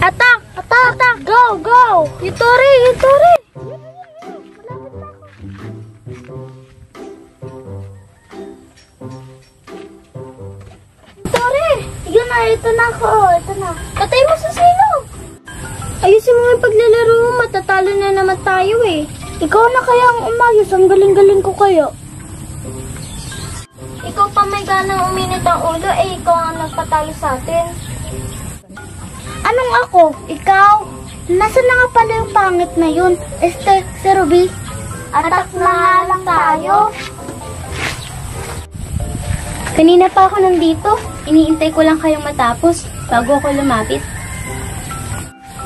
Atak! Atak! Atak! Go! Go! Yuturi! Yuturi! Yuturi! Yun na, ito na ako. Ito na. Patay mo sa sino? Ayusin mo yung paglalaro mo. Matatalo na naman tayo eh. Ikaw na kaya ang umayos. Ang galing-galing ko kayo. Ikaw pa may ganang uminit ang ulo, eh ikaw ang nagpatalo sa atin. Anong ako? Ikaw? Nasaan na nga pala yung pangit na yun? Si Ruby? Atak na nga lang tayo. Kanina pa ako nandito. Iniintay ko lang kayong matapos bago ako lumapit.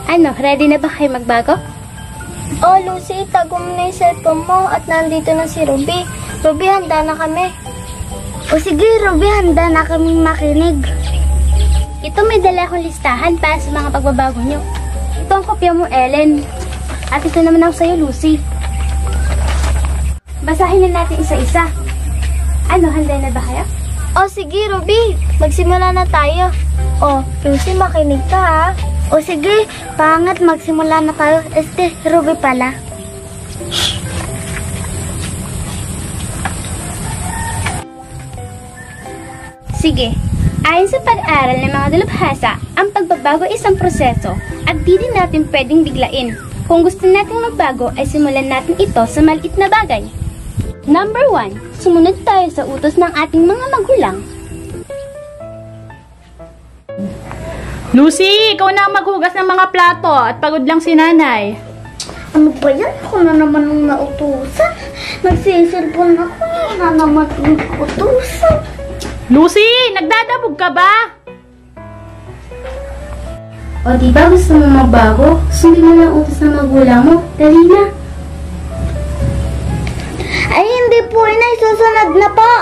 Ano, ready na ba kayo magbago? Oh, Lucy, tago mo na yung cellphone mo at nandito na si Ruby. Ruby, handa na kami. O sige, Ruby, handa na kaming makinig. Ito may dala akong listahan para sa mga pagbabago nyo. Ito ang kopya mo, Ellen. At ito naman ako sa'yo, Lucy. Basahin na natin isa-isa. Ano, handa na ba kayo? O sige, Ruby, magsimula na tayo. O, Lucy, makinig ka ha. O sige, pangit, magsimula na tayo. Ruby pala. Sige, ayon sa pag-aaral ng mga dalubhasa, ang pagbabago ay isang proseso at di din natin pwedeng biglain. Kung gusto nating magbago ay simulan natin ito sa maliit na bagay. Number 1, sumunod tayo sa utos ng ating mga magulang. Lucy, ikaw na ang maghugas ng mga plato at pagod lang si nanay. Ano ba yan? Ako na naman ang nautusan. Nagsisilpon ako. Na naman ang nautusan. Lucy, nagdadabog ka ba? O diba gusto mo magbago? Sundin mo lang utos ng magulang mo. Dali na. Ay hindi po, inay. Susunod na po.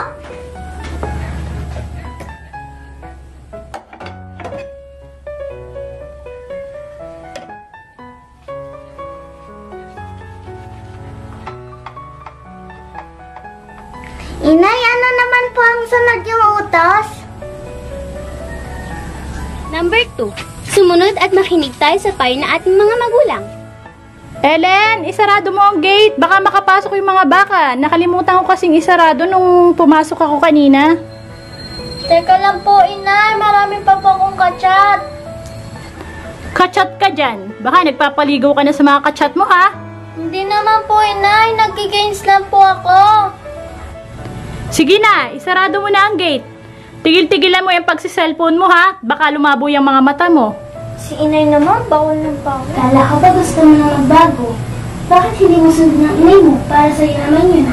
Inay, ano naman po ang sunod yung utos? Number 2, sumunod at makinig tayo sa payo ng ating mga magulang. Ellen, isarado mo ang gate. Baka makapasok yung mga baka. Nakalimutan ko kasing isarado nung pumasok ako kanina. Teka lang po, inay. Marami pa po akong kachat. Kachat ka dyan. Baka nagpapaligaw ka na sa mga kachat mo, ha? Hindi naman po, inay. Nag-games lang po ako. Sige na, isarado mo na ang gate. Tigil-tigilan mo yung pagsiselfone mo, ha? Baka lumabo yung mga mata mo. Si inay naman, bawal ng bawal. Kala ko ba gusto mo na magbago? Bakit hindi mo sundin ang inay mo? Para sa'yo naman yun.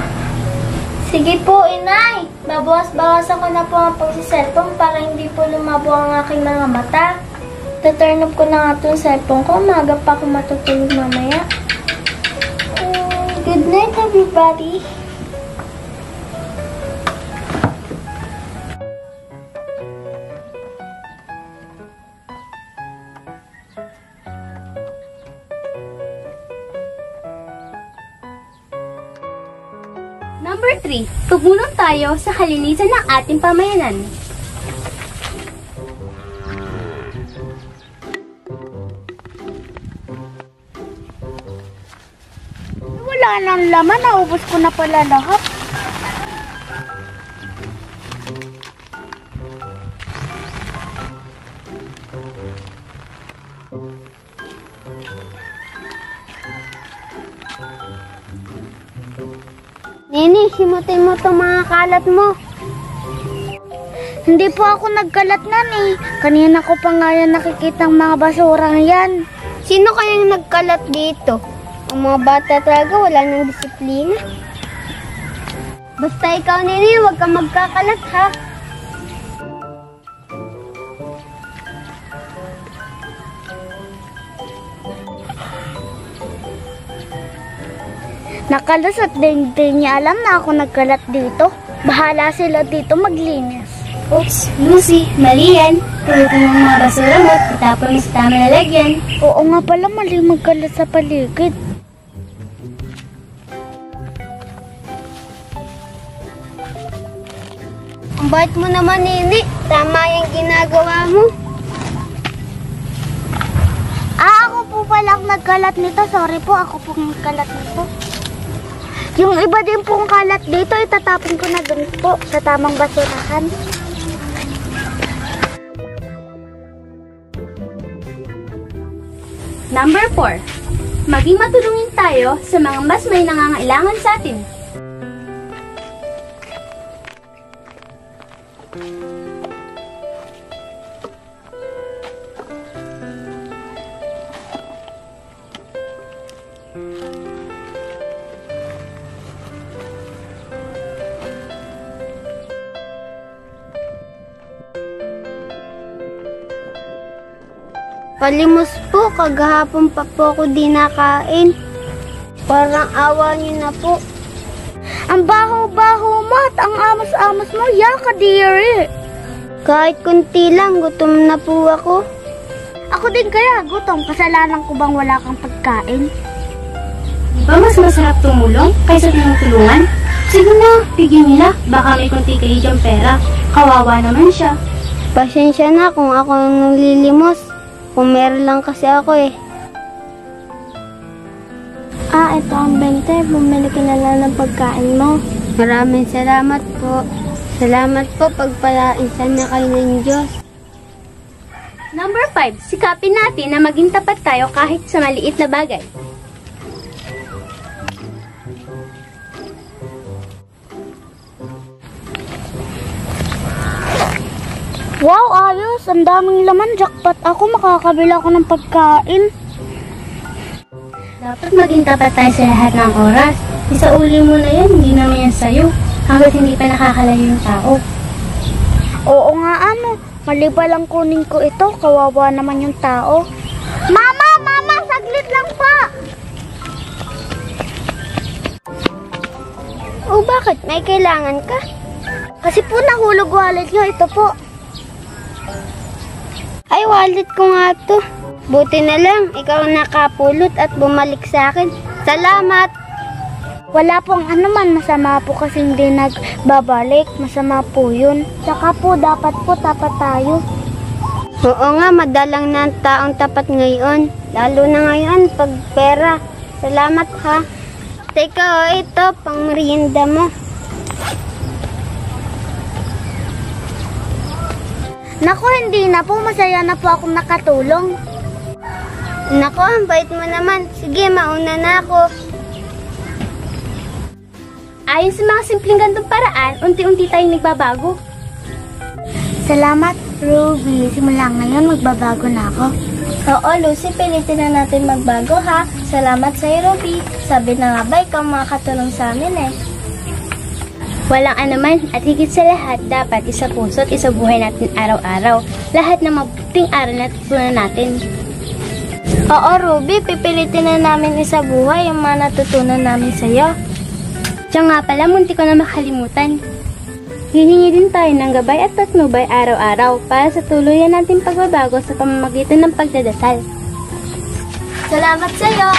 Sige po, inay. Babawas-bawasan ko na po ang pagsiselfone para hindi po lumabo ang aking mga mata. Taturn off ko na nga itong cellphone ko. Maaga pa ako matutulog mamaya. Good night, everybody. Number 3, tumulong tayo sa kalinisan ng ating pamayanan. Wala nang laman. Naubos ko na pala lahat. Nini, simutin mo itong mga kalat mo. Hindi po ako nagkalat nan eh. Kanina ko pa nga yan nakikita ang mga basurang yan. Sino kayang nagkalat dito? Ang mga bata talaga wala nang disiplina. Basta ikaw, Nini, huwag kang magkakalat ha. Nakalas at di niya alam na ako nagkalat dito. Bahala sila dito maglinis. Oops, Lucy, mali yan. Tulutin mo ang mga basura mo at itapon mo sa tama na lagyan. Oo nga pala, mali magkalat sa paligid. Ang bait mo naman, Nini. Tama yung ginagawa mo. nagkalat nito. Sorry po, ako pong nagkalat nito. Yung iba din pong kalat dito, itatapon ko na dun po sa tamang basurahan. Number 4. Maging matulungin tayo sa mga mas may nangangailangan sa atin. Palimos po, kagahapon pa po ako di nakain. Parang awa niyo na po. Ang baho-baho mo at ang amos-amos mo, yaka dearie. Kahit kunti lang, gutom na po ako. Ako din kaya, gutom. Kasalanan ko bang wala kang pagkain? Ba mas masarap tumulong kaysa tinutulungan? Sige na, bigyan nila. Baka may kunti kayo diyang pera. Kawawa naman siya. Pasensya na kung ako naglilimos. Kung meron lang kasi ako eh. Ito ang 20. Bumili ka na lang ng pagkain mo. Maraming salamat po. Salamat po, pagpalain sana kayo ng Diyos. Number 5. Sikapin natin na maging tapat tayo kahit sa maliit na bagay. Wow, ayos! Ang daming laman. Jackpot ako. Makakabila ako ng pagkain. Dapat maging tapat tayo sa lahat ng oras. Isauli mo na yan, hindi naman yan sa'yo. Hanggat hindi pa nakakalayo yung tao. Oo nga, ano. Mali pa lang kunin ko ito. Kawawa naman yung tao. Mama! Mama! Saglit lang pa! Oh, bakit? May kailangan ka? Kasi po nahulog wallet nyo. Ito po. Ay, wallet ko nga to. Buti na lang, ikaw nakapulot at bumalik sa akin. Salamat! Wala pong anuman, masama po kasi hindi nagbabalik. Masama po yun. Saka po, dapat po tapat tayo. Oo nga, madalang na ang taong tapat ngayon. Lalo na ngayon, pag pera. Salamat ha. Teka, ito, pang merienda mo. Naku, hindi na po. Masaya na po akong nakatulong. Naku, ang bait mo naman. Sige, mauna na ako. Ayon sa mga simpleng gantong paraan, unti-unti tayong nagbabago. Salamat, Ruby. Simula ngayon, magbabago na ako. Oo, Lucy, pilitin na natin magbago ha. Salamat sa'yo, Ruby. Sabi na nga ba, ikaw makakatulong sa amin eh. Walang anuman at higit sa lahat, dapat isa puso at isa buhay natin araw-araw. Lahat ng mabuting aral na tutunan natin. Oo, Ruby, pipilitin na namin isa buhay yung mga natutunan namin sa'yo. Diyan nga pala, munti ko na makalimutan. Hihingi din tayo ng gabay at patnubay araw-araw para sa tuluyan natin pagbabago sa pamamagitan ng pagdadasal. Salamat sa'yo!